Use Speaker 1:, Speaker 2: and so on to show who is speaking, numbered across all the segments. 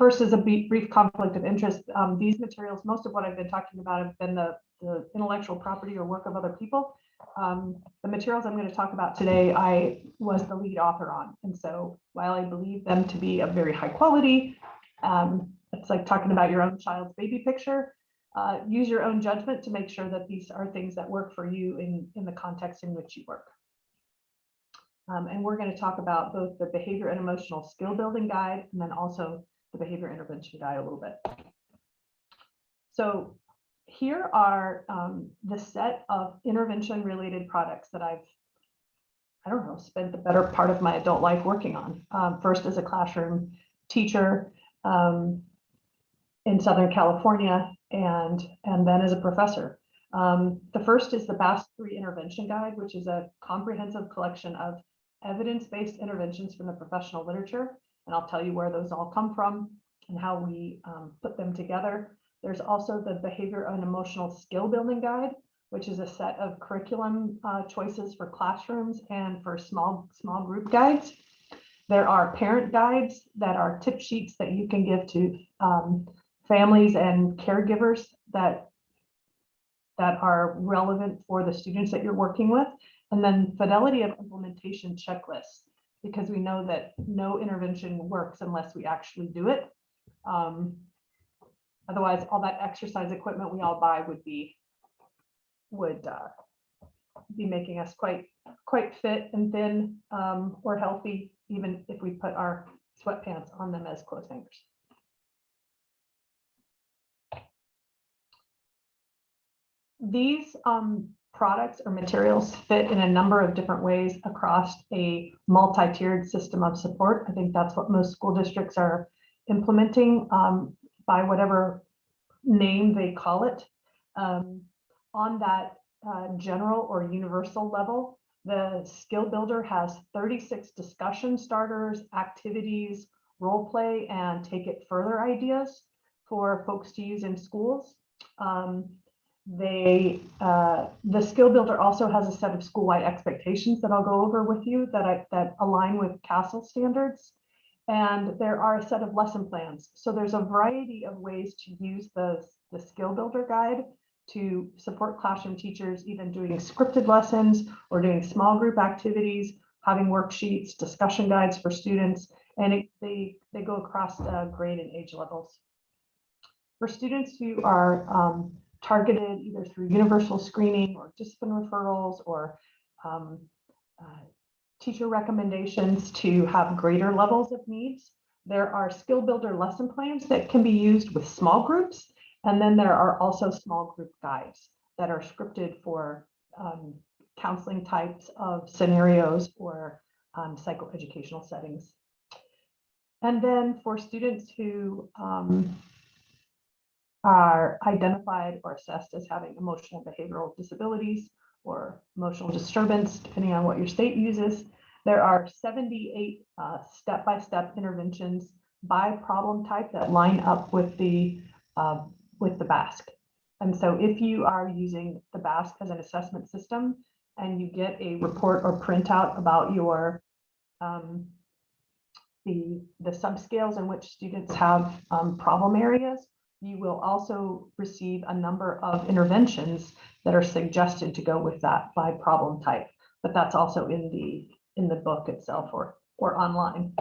Speaker 1: First is a brief conflict of interest. These materials, most of what I've been talking about have been the intellectual property or work of other people. The materials I'm going to talk about today, I was the lead author on. And so while I believe them to be of very high quality, it's like talking about your own child's baby picture. Use your own judgment to make sure that these are things that work for you in the context in which you work. And we're going to talk about both the behavior and emotional skill building guide, and then also the behavior intervention guide a little bit. So here are the set of intervention related products that I don't know, spent the better part of my adult life working on. First as a classroom teacher in Southern California, and then as a professor. The first is the BASC-3 Intervention Guide, which is a comprehensive collection of evidence-based interventions from the professional literature. And I'll tell you where those all come from and how we put them together. There's also the Behavior and Emotional Skill Building Guide, which is a set of curriculum choices for classrooms and for small group guides. There are parent guides that are tip sheets that you can give to families and caregivers that are relevant for the students that you're working with. And then fidelity of implementation checklists, because we know that no intervention works unless we actually do it. Otherwise, all that exercise equipment we all buy would be making us quite fit and thin or healthy, even if we put our sweatpants on them as clothes hangers. These products or materials fit in a number of different ways across a multi-tiered system of support. I think that's what most school districts are implementing by whatever name they call it. On that general or universal level, the skill builder has 36 discussion starters, activities, role play, and take it further ideas for folks to use in schools. The skill builder also has a set of school-wide expectations that I'll go over with you that align with CASEL standards. And there are a set of lesson plans. So there's a variety of ways to use the skill builder guide to support classroom teachers, even doing scripted lessons or doing small group activities, having worksheets, discussion guides for students, and they go across grade and age levels. For students who are targeted either through universal screening or discipline referrals or teacher recommendations to have greater levels of needs, there are skill builder lesson plans that can be used with small groups. And then there are also small group guides that are scripted for counseling types of scenarios or psychoeducational settings. And then for students who are identified or assessed as having emotional behavioral disabilities or emotional disturbance, depending on what your state uses, there are 78 step-by-step interventions by problem type that line up with the BASC. And so if you are using the BASC as an assessment system and you get a report or printout about your the subscales in which students have problem areas, you will also receive a number of interventions that are suggested to go with that by problem type, but that's also in the book itself or online.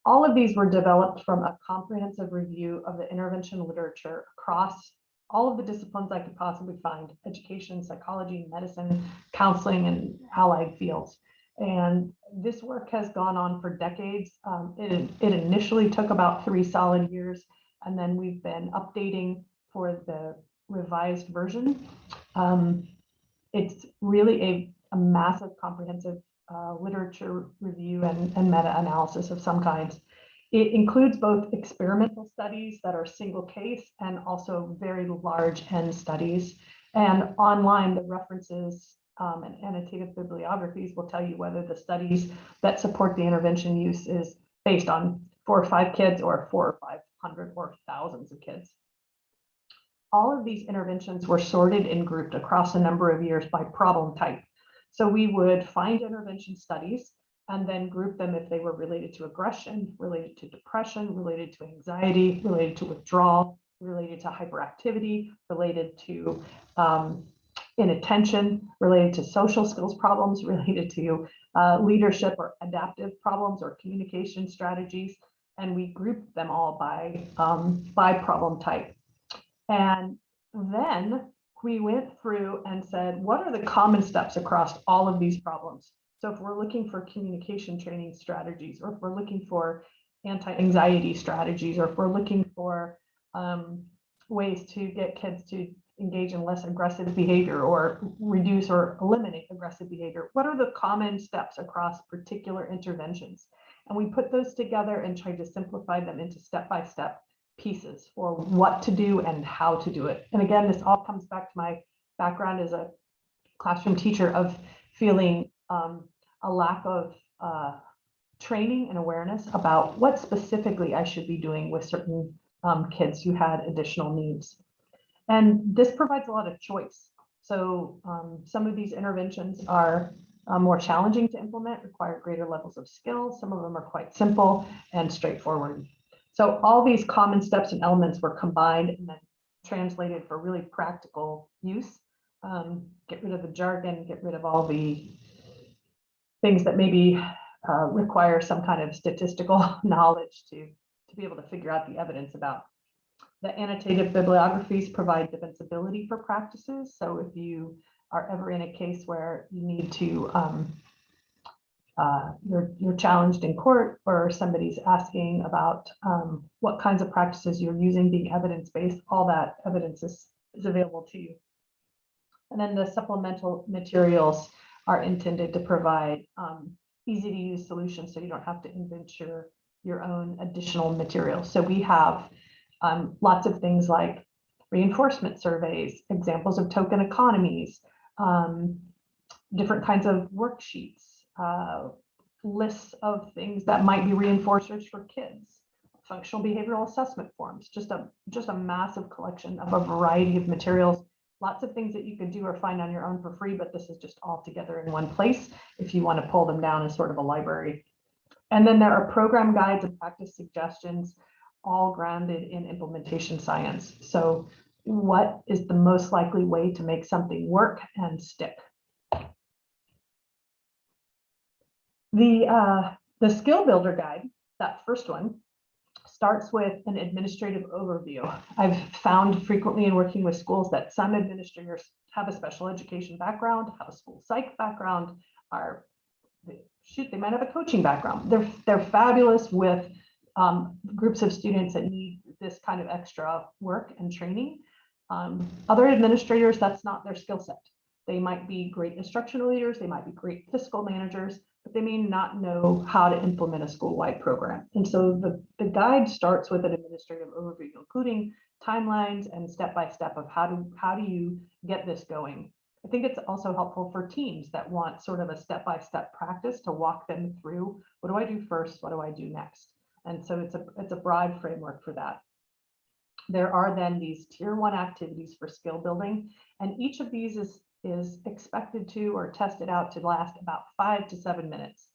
Speaker 1: All of these were developed from a comprehensive review of the intervention literature across all of the disciplines I could possibly find: education, psychology, medicine, counseling, and allied fields. And this work has gone on for decades. It initially took about 3 solid years, and then we've been updating for the revised version. It's really a massive comprehensive literature review and meta-analysis of some kinds. It includes both experimental studies that are single case and also very large N studies. And online, the references and annotated bibliographies will tell you whether the studies that support the intervention use is based on 4 or 5 kids or 400 or 500 or thousands of kids. All of these interventions were sorted and grouped across a number of years by problem type. So we would find intervention studies and then group them if they were related to aggression, related to depression, related to anxiety, related to withdrawal, related to hyperactivity, related to inattention, related to social skills problems, related to leadership or adaptive problems or communication strategies. And we grouped them all by problem type. And then we went through and said, what are the common steps across all of these problems? So if we're looking for communication training strategies, or if we're looking for anti-anxiety strategies, or if we're looking for ways to get kids to engage in less aggressive behavior or reduce or eliminate aggressive behavior, what are the common steps across particular interventions? And we put those together and tried to simplify them into step-by-step pieces for what to do and how to do it. And again, this all comes back to my background as a classroom teacher of feeling a lack of training and awareness about what specifically I should be doing with certain kids who had additional needs. And this provides a lot of choice. So some of these interventions are more challenging to implement, require greater levels of skill. Some of them are quite simple and straightforward. So all these common steps and elements were combined and then translated for really practical use. Get rid of the jargon, get rid of all the things that maybe require some kind of statistical knowledge to be able to figure out the evidence about. The annotated bibliographies provide defensibility for practices. So if you are ever in a case where you need to, you're challenged in court, or somebody's asking about what kinds of practices you're using being evidence-based, all that evidence is available to you. And then the supplemental materials are intended to provide easy to use solutions so you don't have to invent your own additional materials. So we have lots of things like reinforcement surveys, examples of token economies, different kinds of worksheets, lists of things that might be reinforcers for kids, functional behavioral assessment forms, just a massive collection of a variety of materials, lots of things that you could do or find on your own for free, but this is just all together in one place if you want to pull them down as sort of a library. And then there are program guides and practice suggestions, all grounded in implementation science. So what is the most likely way to make something work and stick? The skill builder guide, that first one, starts with an administrative overview. I've found frequently in working with schools that some administrators have a special education background, have a school psych background, they might have a coaching background. They're fabulous with groups of students that need this kind of extra work and training. Other administrators, that's not their skill set. They might be great instructional leaders, they might be great fiscal managers, but they may not know how to implement a school-wide program. And so the guide starts with an administrative overview, including timelines and step-by-step of how do you get this going. I think it's also helpful for teams that want sort of a step-by-step practice to walk them through, what do I do first, what do I do next? And so it's a broad framework for that. There are then these tier 1 activities for skill building, and each of these is expected to or tested out to last about 5 to 7 minutes.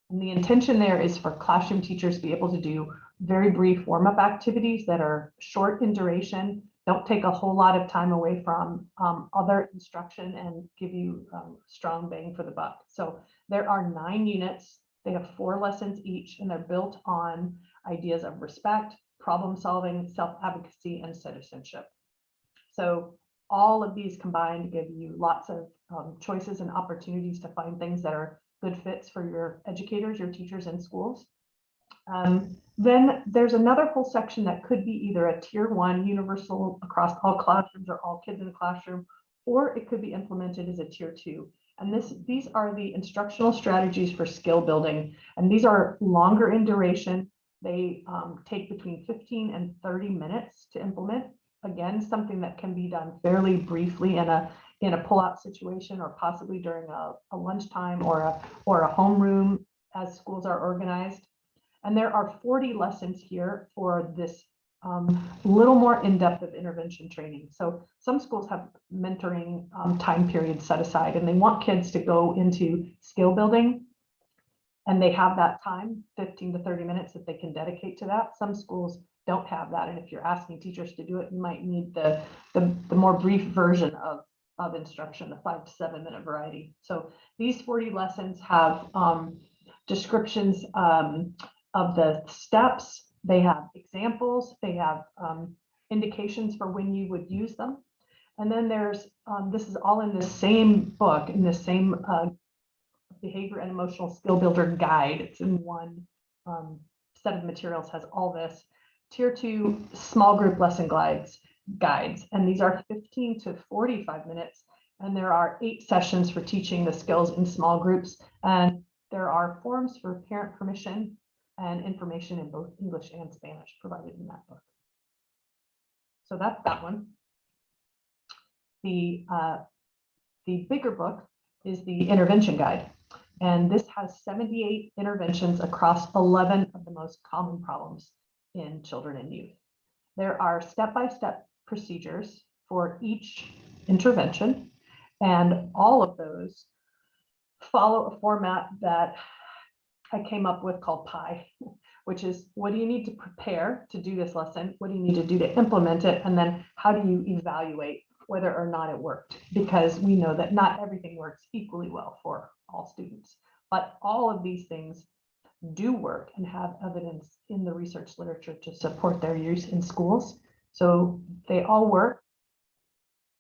Speaker 1: And the intention there is for classroom teachers to be able to do very brief warm-up activities that are short in duration, don't take a whole lot of time away from other instruction, and give you strong bang for the buck. So there are 9 units. They have 4 lessons each, and they're built on ideas of respect, problem solving, self-advocacy, and citizenship. So all of these combined give you lots of choices and opportunities to find things that are good fits for your educators, your teachers, and schools. Then there's another whole section that could be either a tier 1 universal across all classrooms or all kids in the classroom, or it could be implemented as a tier 2. And these are the instructional strategies for skill building. And these are longer in duration. They take between 15 and 30 minutes to implement. Again, something that can be done fairly briefly in a pull-out situation, or possibly during a lunchtime or a homeroom as schools are organized. And there are 40 lessons here for this little more in-depth of intervention training. So some schools have mentoring time periods set aside, and they want kids to go into skill building And they have that time, 15 to 30 minutes that they can dedicate to that. Some schools don't have that. And if you're asking teachers to do it, you might need the more brief version of instruction, the 5 to 7 minute variety. So these 40 lessons have descriptions of the steps. They have examples. They have indications for when you would use them. And then there's, this is all in the same book, in the same behavior and emotional skill builder guide. It's in one set of materials, has all this. Tier 2 small group lesson guides, and these are 15 to 45 minutes. And there are 8 sessions for teaching the skills in small groups. And there are forms for parent permission and information in both English and Spanish provided in that book. So that's that one. The bigger book is the intervention guide. And this has 78 interventions across 11 of the most common problems in children and youth. There are step-by-step procedures for each intervention, and all of those follow a format that I came up with called PIE, which is, what do you need to prepare to do this lesson? What do you need to do to implement it? And then how do you evaluate whether or not it worked? Because we know that not everything works equally well for all students, but all of these things do work and have evidence in the research literature to support their use in schools. So they all work,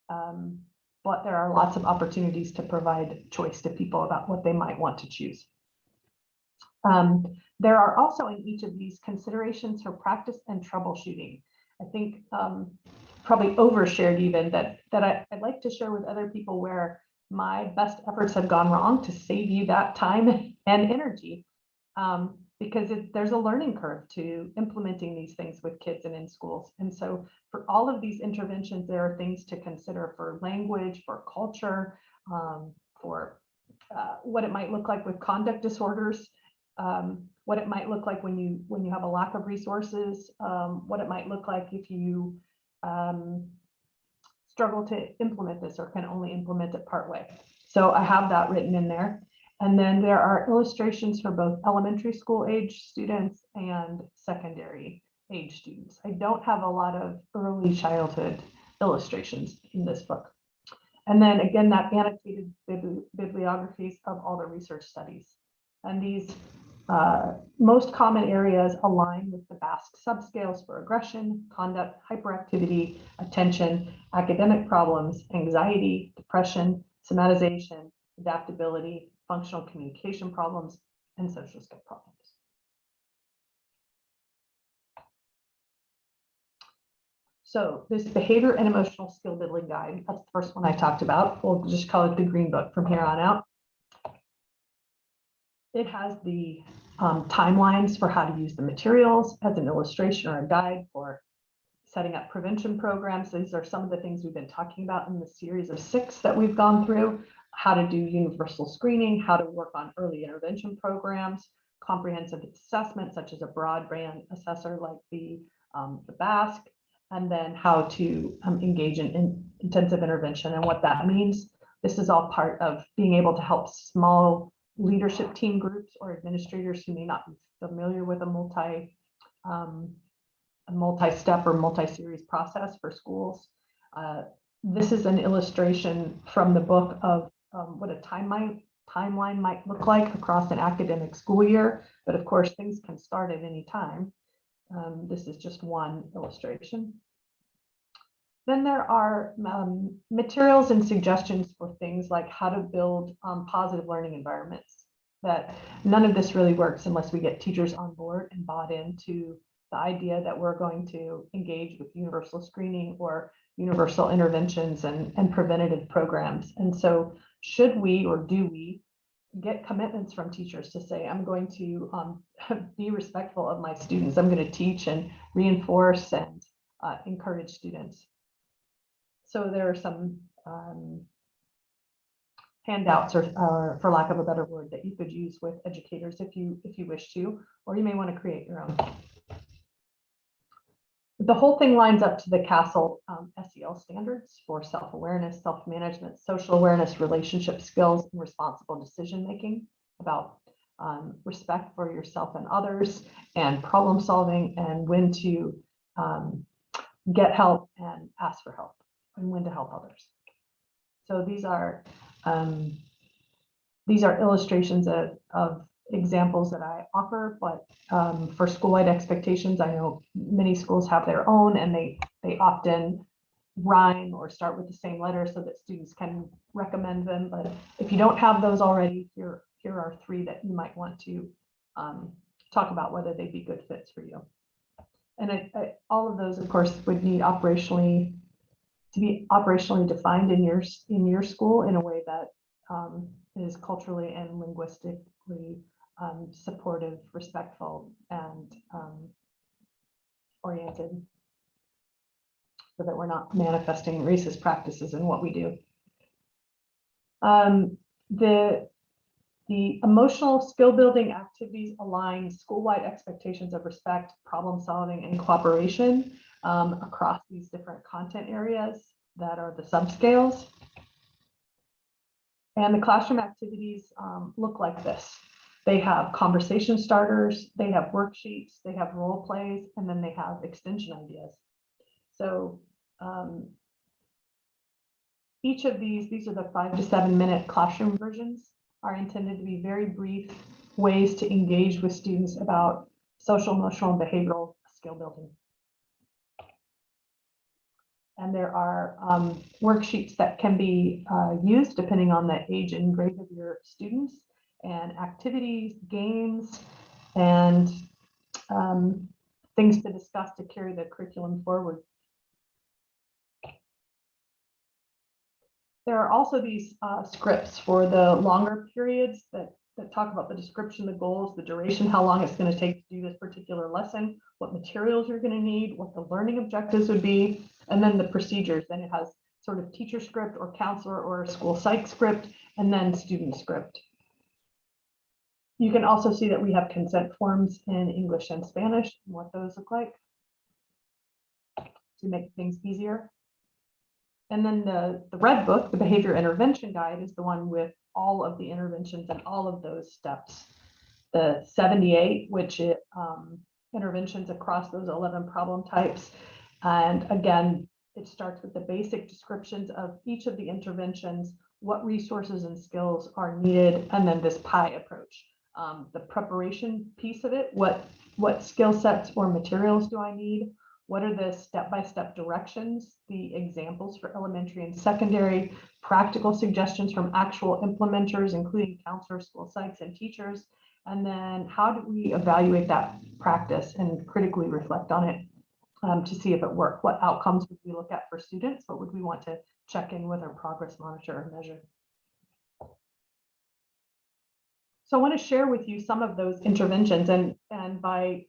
Speaker 1: but there are lots of opportunities to provide choice to people about what they might want to choose. There are also in each of these considerations for practice and troubleshooting. I think probably overshared even that I'd like to share with other people where my best efforts have gone wrong to save you that time and energy, because there's a learning curve to implementing these things with kids and in schools. And so for all of these interventions, there are things to consider for language, for culture, for what it might look like with conduct disorders, what it might look like when you have a lack of resources, what it might look like if you struggle to implement this or can only implement it part way. So I have that written in there. And then there are illustrations for both elementary school age students and secondary age students. I don't have a lot of early childhood illustrations in this book. And then again, that annotated bibliographies of all the research studies. And these most common areas align with the BASC subscales for aggression, conduct, hyperactivity, attention, academic problems, anxiety, depression, somatization, adaptability, functional communication problems, and social skill problems. So this behavior and emotional skill building guide, that's the first one I talked about. We'll just call it the green book from here on out. It has the timelines for how to use the materials as an illustration or a guide for setting up prevention programs. These are some of the things we've been talking about in the series of 6 that we've gone through: how to do universal screening, how to work on early intervention programs, comprehensive assessment, such as a broadband assessor like the BASC, and then how to engage in intensive intervention and what that means. This is all part of being able to help small leadership team groups or administrators who may not be familiar with a multi-step or multi-series process for schools. This is an illustration from the book of what a timeline might look like across an academic school year, but of course things can start at any time. This is just one illustration. Then there are materials and suggestions for things like how to build positive learning environments. That none of this really works unless we get teachers on board and bought into the idea that we're going to engage with universal screening or universal interventions and preventative programs. And so should we, or do we, get commitments from teachers to say, I'm going to be respectful of my students. I'm going to teach and reinforce and encourage students. So there are some handouts, or for lack of a better word, that you could use with educators if you wish to, or you may want to create your own. The whole thing lines up to the CASEL SEL standards for self-awareness, self-management, social awareness, relationship skills, and responsible decision-making, about respect for yourself and others, and problem solving, and when to get help and ask for help, and when to help others. So these are illustrations of examples that I offer, but for school-wide expectations, I know many schools have their own, and they often rhyme or start with the same letter so that students can recommend them. But if you don't have those already, here are 3 that you might want to talk about whether they'd be good fits for you. And all of those, of course, would need to be operationally defined in your school in a way that is culturally and linguistically supportive, respectful, and oriented, so that we're not manifesting racist practices in what we do. The emotional skill building activities align school-wide expectations of respect, problem solving, and cooperation across these different content areas that are the subscales. And the classroom activities look like this. They have conversation starters, they have worksheets, they have role plays, and then they have extension ideas. So each of these are the 5 to 7 minute classroom versions, are intended to be very brief ways to engage with students about social, emotional, and behavioral skill building. And there are worksheets that can be used depending on the age and grade of your students, and activities, games, and things to discuss to carry the curriculum forward. There are also these scripts for the longer periods that talk about the description, the goals, the duration, how long it's going to take to do this particular lesson, what materials you're going to need, what the learning objectives would be, and then the procedures. Then it has sort of teacher script or counselor or school psych script, and then student script. You can also see that we have consent forms in English and Spanish, and what those look like to make things easier. And then the red book, the behavior intervention guide, is the one with all of the interventions and all of those steps. The 78, which interventions across those 11 problem types. And again, it starts with the basic descriptions of each of the interventions, what resources and skills are needed, and then this PIE approach. The preparation piece of it, what skill sets or materials do I need? What are the step-by-step directions, the examples for elementary and secondary, practical suggestions from actual implementers, including counselors, school psychs, and teachers, and then how do we evaluate that practice and critically reflect on it to see if it worked? What outcomes would we look at for students? What would we want to check in with our progress monitor or measure? So I want to share with you some of those interventions, and by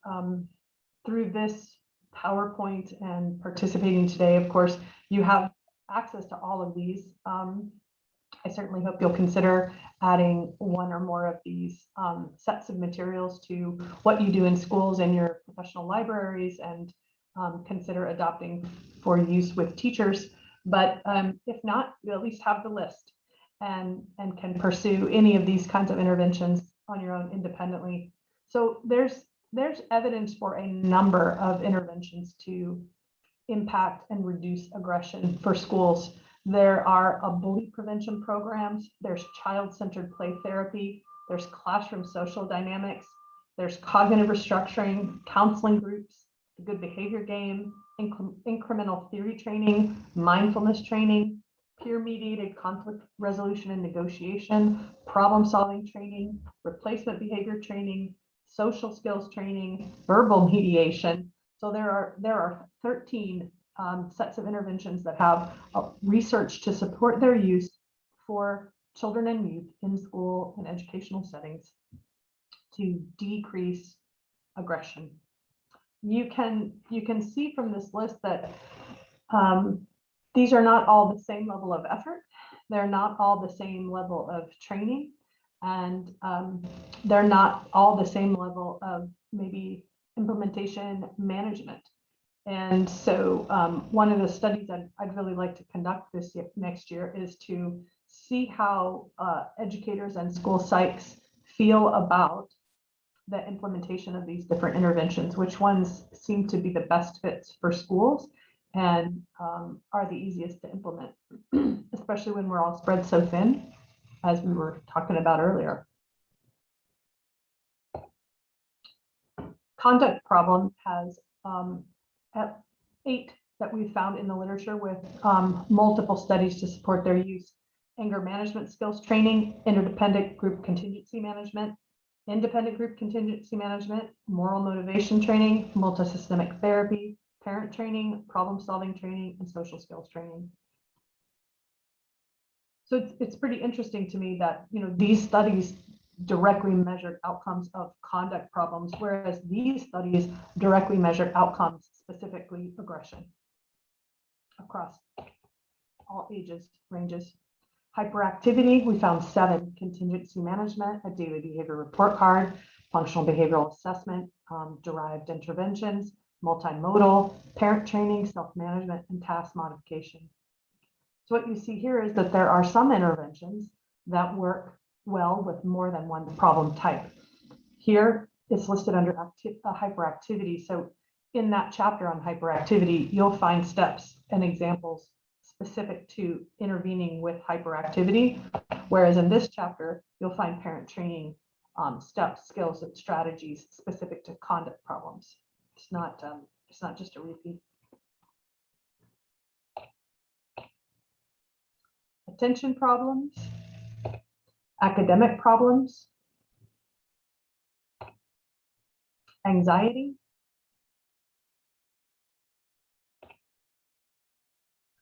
Speaker 1: through this PowerPoint and participating today, of course, you have access to all of these. I certainly hope you'll consider adding one or more of these sets of materials to what you do in schools and your professional libraries, and consider adopting for use with teachers. But if not, you at least have the list and can pursue any of these kinds of interventions on your own independently. So there's evidence for a number of interventions to impact and reduce aggression for schools. There are bully prevention programs, there's child-centered play therapy, there's classroom social dynamics, there's cognitive restructuring, counseling groups, the good behavior game, incremental theory training, mindfulness training, peer-mediated conflict resolution and negotiation, problem-solving training, replacement behavior training, social skills training, verbal mediation. So there are 13 sets of interventions that have research to support their use for children and youth in school and educational settings to decrease aggression. You can see from this list that these are not all the same level of effort. They're not all the same level of training. And they're not all the same level of maybe implementation management. And so one of the studies I'd really like to conduct next year is to see how educators and school psychs feel about the implementation of these different interventions, which ones seem to be the best fits for schools and are the easiest to implement, especially when we're all spread so thin, as we were talking about earlier. Conduct problem has 8 that we've found in the literature with multiple studies to support their use. Anger management skills training, interdependent group contingency management, independent group contingency management, moral motivation training, multisystemic therapy, parent training, problem solving training, and social skills training. So it's pretty interesting to me that, you know, these studies directly measured outcomes of conduct problems, whereas these studies directly measured outcomes, specifically aggression, across all ages ranges. Hyperactivity, we found 7: contingency management, a daily behavior report card, functional behavioral assessment, derived interventions, multimodal, parent training, self-management, and task modification. So what you see here is that there are some interventions that work well with more than one problem type. Here it's listed under hyperactivity. So in that chapter on hyperactivity, you'll find steps and examples specific to intervening with hyperactivity, whereas in this chapter, you'll find parent training steps, skills, and strategies specific to conduct problems. It's not just a repeat. Attention problems, academic problems, anxiety,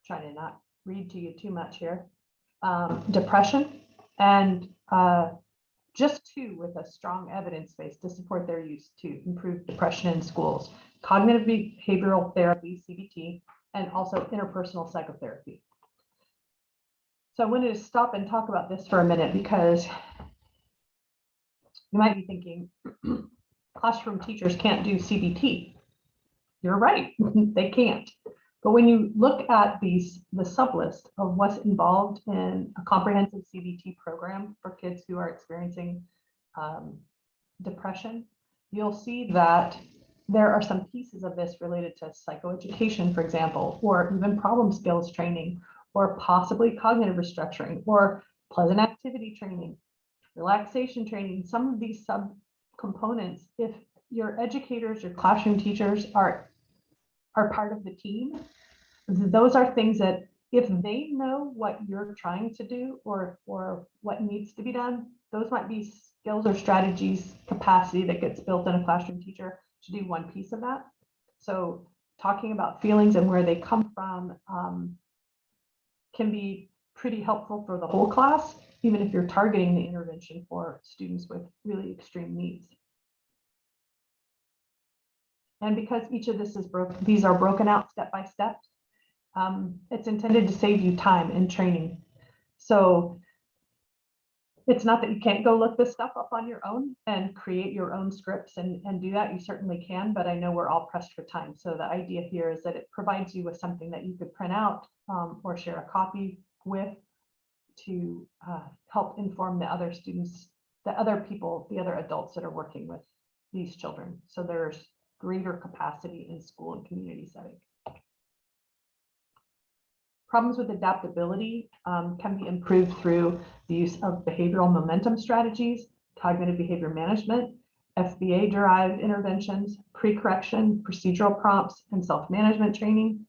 Speaker 1: trying to not read to you too much here, depression, and just 2 with a strong evidence base to support their use to improve depression in schools: cognitive behavioral therapy, CBT, and also interpersonal psychotherapy. So I wanted to stop and talk about this for a minute, because you might be thinking, classroom teachers can't do CBT. You're right, they can't. But when you look at the sublist of what's involved in a comprehensive CBT program for kids who are experiencing depression, you'll see that there are some pieces of this related to psychoeducation, for example, or even problem skills training, or possibly cognitive restructuring, or pleasant activity training, relaxation training. Some of these subcomponents, if your educators, your classroom teachers are part of the team, those are things that if they know what you're trying to do or what needs to be done, those might be skills or strategies, capacity that gets built in a classroom teacher to do one piece of that. So talking about feelings and where they come from can be pretty helpful for the whole class, even if you're targeting the intervention for students with really extreme needs. And because each of this is these are broken out step by step, it's intended to save you time in training. So it's not that you can't go look this stuff up on your own and create your own scripts and do that. You certainly can, but I know we're all pressed for time. So the idea here is that it provides you with something that you could print out or share a copy with to help inform the other students, the other people, the other adults that are working with these children. So there's greater capacity in school and community setting. Problems with adaptability can be improved through the use of behavioral momentum strategies, cognitive behavior management, FBA-derived interventions, pre-correction, procedural prompts, and self-management training,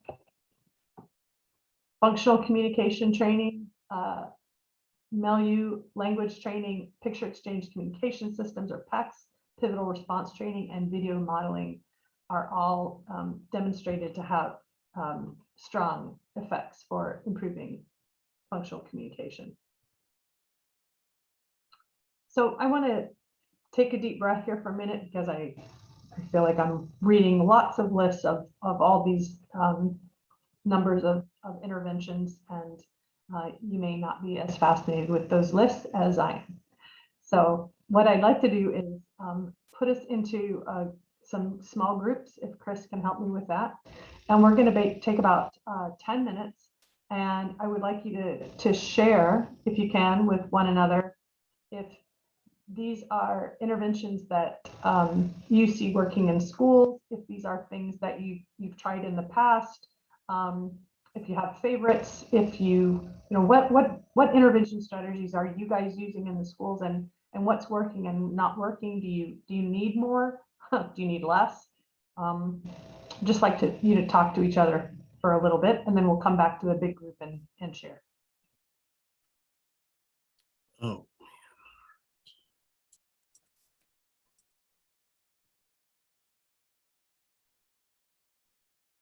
Speaker 1: functional communication training, milieu language training, picture exchange communication systems or PECS, pivotal response training, and video modeling are all demonstrated to have strong effects for improving functional communication. So I want to take a deep breath here for a minute, because I feel like I'm reading lots of lists of all these numbers of interventions, and you may not be as fascinated with those lists as I am. So what I'd like to do is put us into some small groups, if Chris can help me with that. And we're going to take about 10 minutes. And I would like you to share, if you can, with one another, if these are interventions that you see working in schools. If these are things that you've tried in the past, if you have favorites, if you know what intervention strategies are you guys using in the schools, and what's working and not working. Do you need more? Do you need less? Just like you to talk to each other for a little bit, and then we'll come back to the big group and share.
Speaker 2: Oh.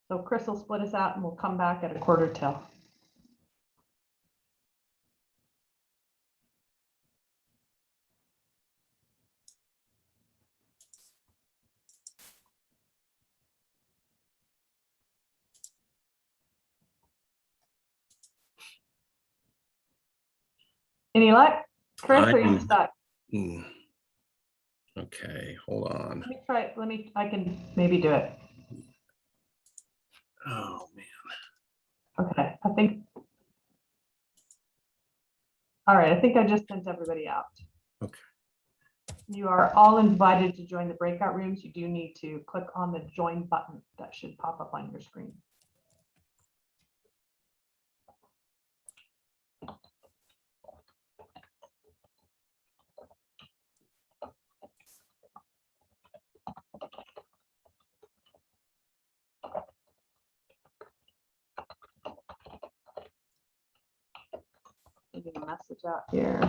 Speaker 1: So Chris will split us out and we'll come back at 1/4 till. Any luck? Chris, are you stuck?
Speaker 2: Okay, hold on.
Speaker 1: Let me try. I can maybe do it.
Speaker 2: Oh man.
Speaker 1: Okay, I think. All right, I think I just sent everybody out.
Speaker 2: Okay.
Speaker 1: You are all invited to join the breakout rooms. You do need to click on the join button that should pop up on your screen. Getting a message out here.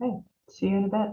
Speaker 1: Okay, see you in a bit.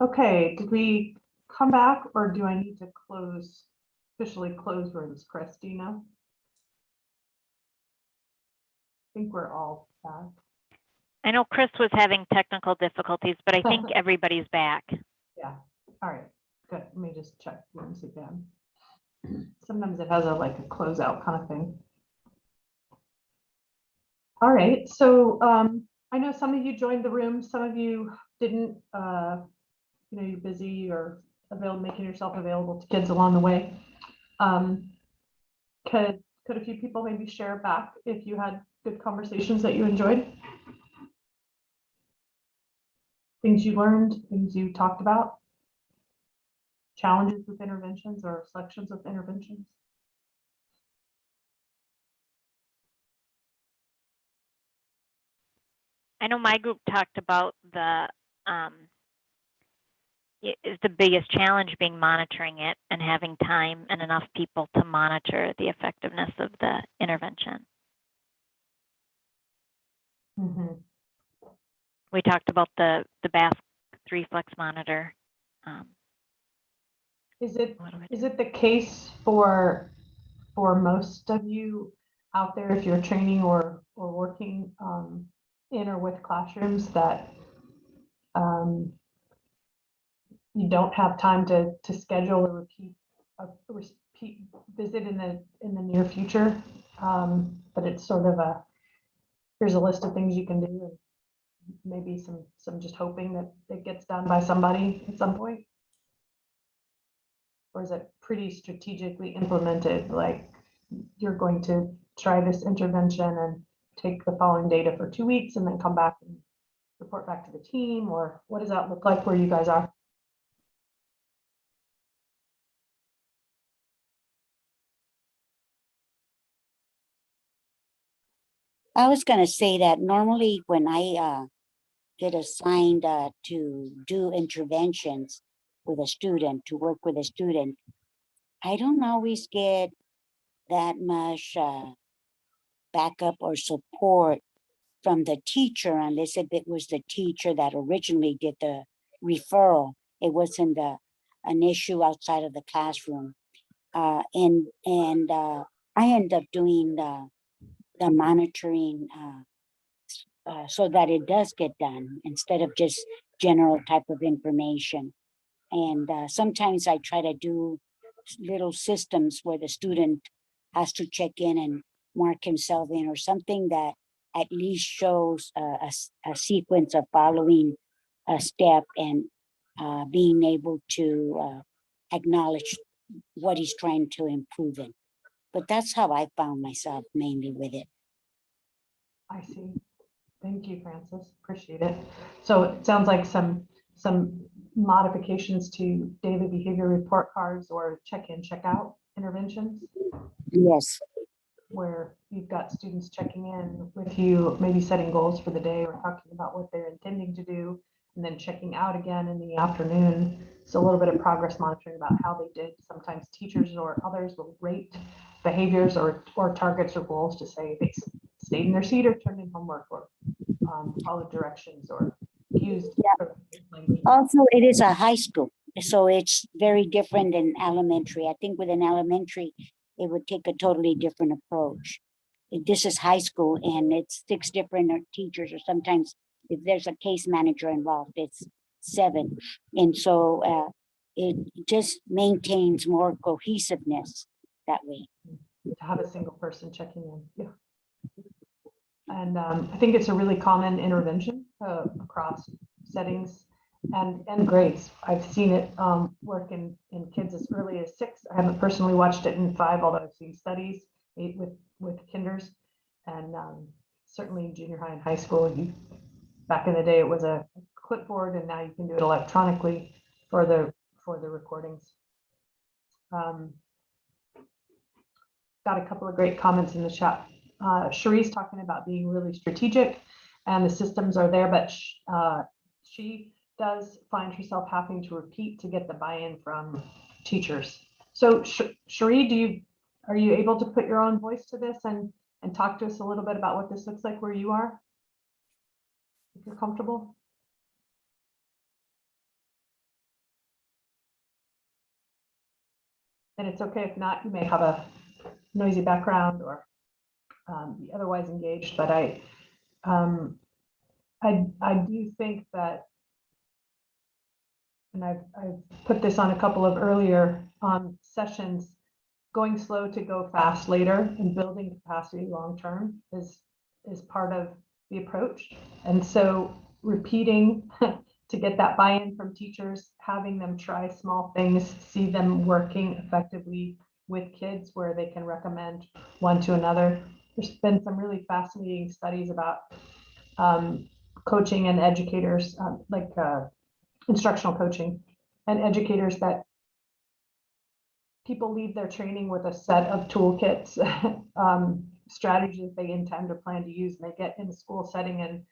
Speaker 1: Okay, did we come back or do I need to officially close rooms, Chris? Do you know? I think we're all back.
Speaker 3: I know Chris was having technical difficulties, but I think everybody's back.
Speaker 1: Yeah, all right, good. Let me just check rooms again. Sometimes it has like a closeout kind of thing. All right, so I know some of you joined the room, some of you didn't. You're busy or making yourself available to kids along the way. Could a few people maybe share back if you had good conversations that you enjoyed? Things you learned, things you talked about, challenges with interventions or selections of interventions?
Speaker 3: I know my group talked about is the biggest challenge being monitoring it and having time and enough people to monitor the effectiveness of the intervention.
Speaker 1: Mm-hmm.
Speaker 3: We talked about the BASC-3 Flex Monitor.
Speaker 1: Is it the case for most of you out there, if you're training or working in or with classrooms, that you don't have time to schedule a repeat visit in the near future, but it's sort of here's a list of things you can do, and maybe some just hoping that it gets done by somebody at some point? Or is it pretty strategically implemented, like you're going to try this intervention and take the following data for 2 weeks and then come back and report back to the team? Or what does that look like where you guys are?
Speaker 4: I was going to say that normally when I get assigned to do interventions with a student, to work with a student, I don't always get that much backup or support from the teacher, unless if it was the teacher that originally did the referral. It wasn't an issue outside of the classroom. And I end up doing the monitoring so that it does get done instead of just general type of information. And sometimes I try to do little systems where the student has to check in and mark himself in, or something that at least shows a sequence of following a step and being able to acknowledge what he's trying to improve in. But that's how I found myself mainly with it.
Speaker 1: I see. Thank you, Francis. Appreciate it. So it sounds like some modifications to daily behavior report cards or check-in, check-out interventions,
Speaker 4: Yes.
Speaker 1: where you've got students checking in with you, maybe setting goals for the day or talking about what they're intending to do, and then checking out again in the afternoon. So a little bit of progress monitoring about how they did. Sometimes teachers or others will rate behaviors or targets or goals to say they stayed in their seat or turned in homework or followed directions or used language.
Speaker 4: Also, it is a high school, so it's very different than elementary. I think with an elementary, it would take a totally different approach. This is high school, and it's 6 different teachers, or sometimes if there's a case manager involved, it's 7. And so it just maintains more cohesiveness that way.
Speaker 1: To have a single person checking in. Yeah. And I think it's a really common intervention across settings and grades. I've seen it work in kids as early as 6. I haven't personally watched it in 5, although I've seen studies with kinders, and certainly in junior high and high school. Back in the day, it was a clipboard, and now you can do it electronically for the recordings. Got a couple of great comments in the chat. Cherie's talking about being really strategic, and the systems are there, but she does find herself having to repeat to get the buy-in from teachers. So Cherie, are you able to put your own voice to this and talk to us a little bit about what this looks like where you are, if you're comfortable? And it's okay if not, you may have a noisy background or be otherwise engaged, but I do think that, and I've put this on a couple of earlier sessions, going slow to go fast later and building capacity long-term is part of the approach. And so repeating to get that buy-in from teachers, having them try small things, see them working effectively with kids where they can recommend one to another. There's been some really fascinating studies about coaching and educators, instructional coaching and educators, that people leave their training with a set of toolkits, strategies they intend or plan to use, and they get in the school setting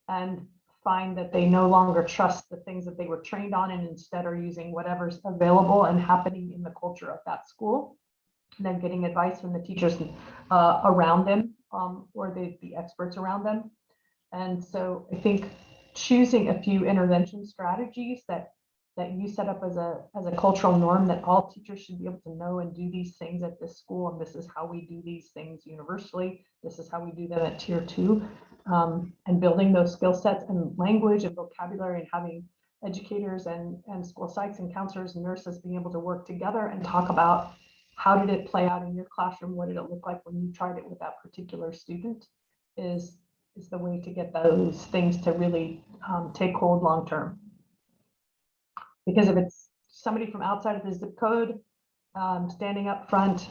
Speaker 1: and find that they no longer trust the things that they were trained on, and instead are using whatever's available and happening in the culture of that school, and then getting advice from the teachers around them, or the experts around them. And so I think choosing a few intervention strategies that you set up as a cultural norm, that all teachers should be able to know and do these things at this school, and this is how we do these things universally, this is how we do them at tier 2, and building those skill sets and language and vocabulary, and having educators and school psychs and counselors and nurses being able to work together and talk about how did it play out in your classroom, what did it look like when you tried it with that particular student, is the way to get those things to really take hold long term. Because if it's somebody from outside of the zip code standing up front,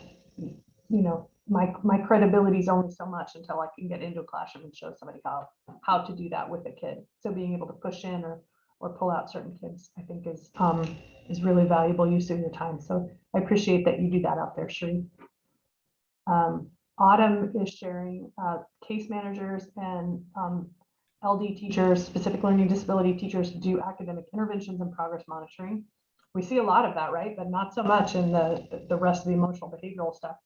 Speaker 1: my credibility is only so much until I can get into a classroom and show somebody how to do that with a kid. So being able to push in or pull out certain kids, I think is really valuable use of your time. So I appreciate that you do that out there, Sheree. Autumn is sharing case managers and LD teachers, specific learning disability teachers, do academic interventions and progress monitoring. We see a lot of that, right? But not so much in the rest of the emotional behavioral stuff.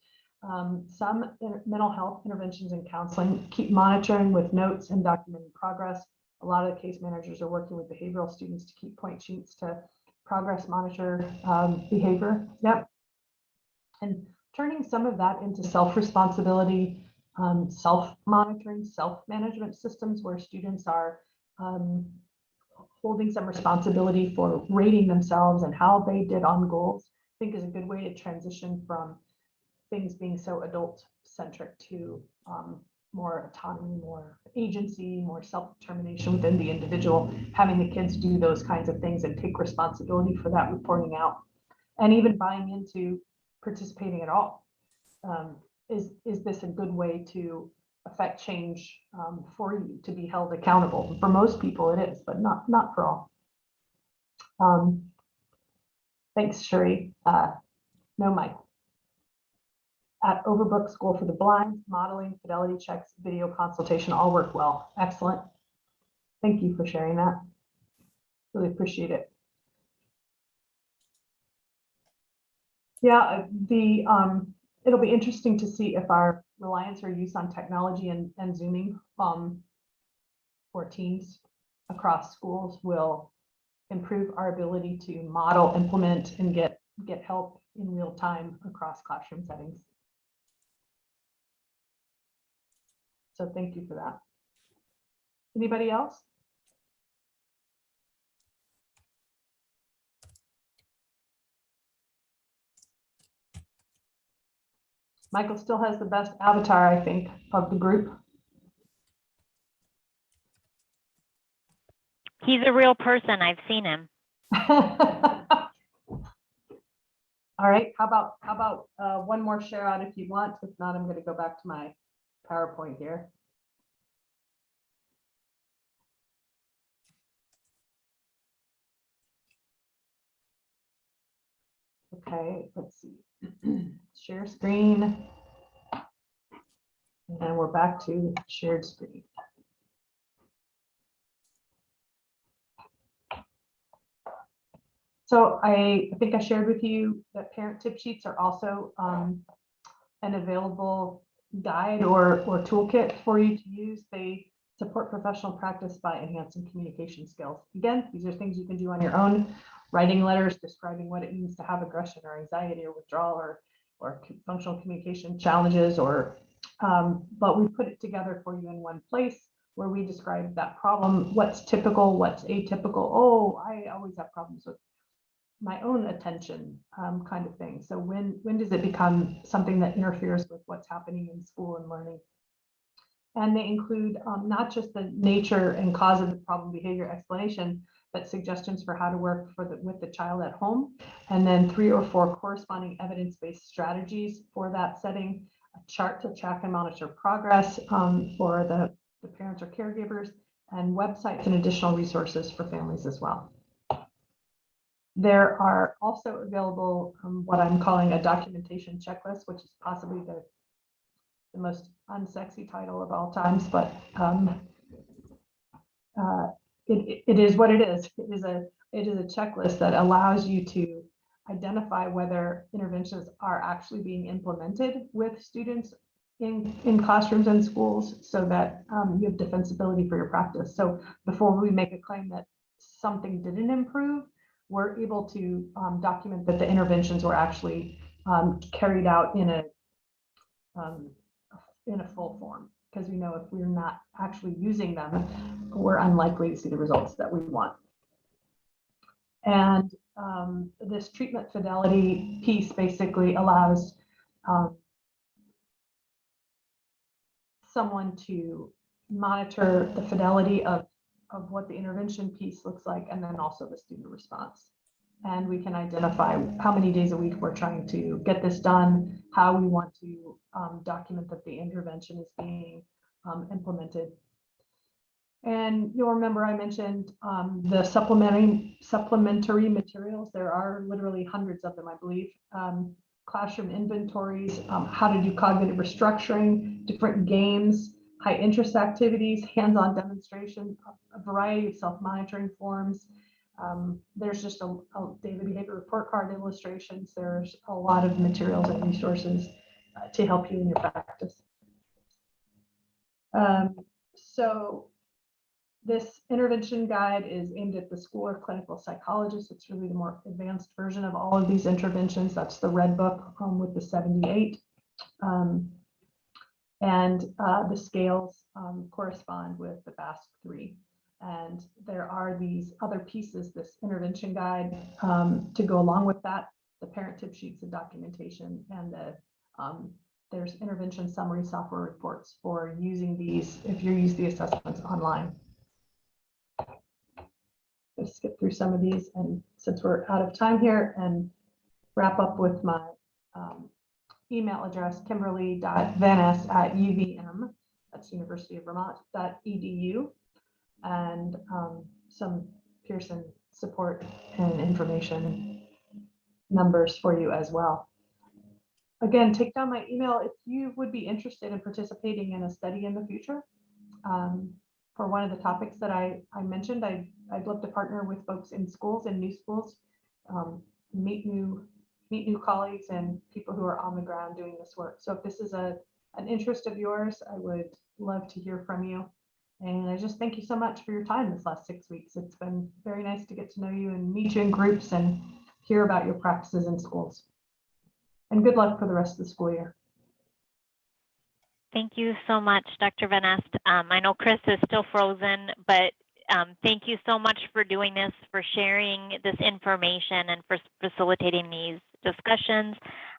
Speaker 1: Some mental health interventions and counseling keep monitoring with notes and documenting progress. A lot of the case managers are working with behavioral students to keep point sheets to progress monitor behavior. Yep. And turning some of that into self-responsibility, self-monitoring, self-management systems where students are holding some responsibility for rating themselves and how they did on goals, I think is a good way to transition from things being so adult-centric to more autonomy, more agency, more self-determination within the individual, having the kids do those kinds of things and take responsibility for that reporting out, and even buying into participating at all. Is this a good way to affect change for you to be held accountable? For most people it is, but not for all. Thanks, Sheree. No, Mike. At Overbrook School for the Blind, modeling, fidelity checks, video consultation all work well. Excellent. Thank you for sharing that. Really appreciate it. Yeah, it'll be interesting to see if our reliance or use on technology and Zooming for teams across schools will improve our ability to model, implement, and get help in real time across classroom settings. So thank you for that. Anybody else? Michael still has the best avatar, I think, of the group.
Speaker 3: He's a real person. I've seen him.
Speaker 1: All right, how about one more share out if you want. If not, I'm going to go back to my PowerPoint here. Okay, let's see. Share screen. And we're back to shared screen. So I think I shared with you that parent tip sheets are also an available guide or toolkit for you to use. They support professional practice by enhancing communication skills. Again, these are things you can do on your own. writing letters describing what it means to have aggression or anxiety or withdrawal or functional communication challenges, or but we put it together for you in one place where we describe that problem, what's typical, what's atypical. Oh, I always have problems with my own attention, kind of thing. So when does it become something that interferes with what's happening in school and learning? And they include not just the nature and cause of the problem behavior explanation, but suggestions for how to work with the child at home, and then 3 or 4 corresponding evidence-based strategies for that setting, a chart to track and monitor progress for the parents or caregivers, and websites and additional resources for families as well. There are also available what I'm calling a documentation checklist, which is possibly the most unsexy title of all times, but it is what it is. It is a checklist that allows you to identify whether interventions are actually being implemented with students in classrooms and schools, so that you have defensibility for your practice. So before we make a claim that something didn't improve, we're able to document that the interventions were actually carried out in a full form, because we know if we're not actually using them, we're unlikely to see the results that we want. And this treatment fidelity piece basically allows someone to monitor the fidelity of what the intervention piece looks like, and then also the student response. And we can identify how many days a week we're trying to get this done, how we want to document that the intervention is being implemented. And you'll remember I mentioned the supplementary materials. There are literally hundreds of them, I believe. Classroom inventories, how to do cognitive restructuring, different games, high interest activities, hands-on demonstration, a variety of self-monitoring forms. There's just a daily behavior report card illustrations. There's a lot of materials and resources to help you in your practice. So this intervention guide is aimed at the school or clinical psychologist. It's really the more advanced version of all of these interventions. That's the red book with the 78. And the scales correspond with the BASC-3. And there are these other pieces, this intervention guide to go along with that, the parent tip sheets and documentation, and there's intervention summary software reports for using these if you use the assessments online. Let's skip through some of these, and since we're out of time here, and wrap up with my email address, kimberly.vannest@uvm, that's University of Vermont.edu, and some Pearson support and information numbers for you as well. Again, take down my email if you would be interested in participating in a study in the future. For one of the topics that I mentioned, I'd love to partner with folks in schools and new schools, meet new colleagues and people who are on the ground doing this work. So if this is an interest of yours, I would love to hear from you. And I just thank you so much for your time this last 6 weeks. It's been very nice to get to know you and meet you in groups and hear about your practices in schools. And good luck for the rest of the school year.
Speaker 3: Thank you so much, Dr. Vannest. I know Chris is still frozen, but thank you so much for doing this, for sharing this information, and for facilitating these discussions.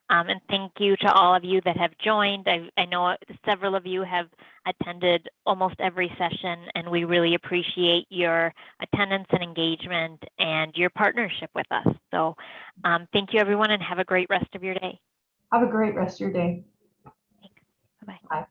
Speaker 3: And thank you to all of you that have joined. I know several of you have attended almost every session, and we really appreciate your attendance and engagement and your partnership with us. So thank you, everyone, and have a great rest of your day.
Speaker 1: Have a great rest of your day.
Speaker 3: Thanks. Bye-bye.
Speaker 1: Bye.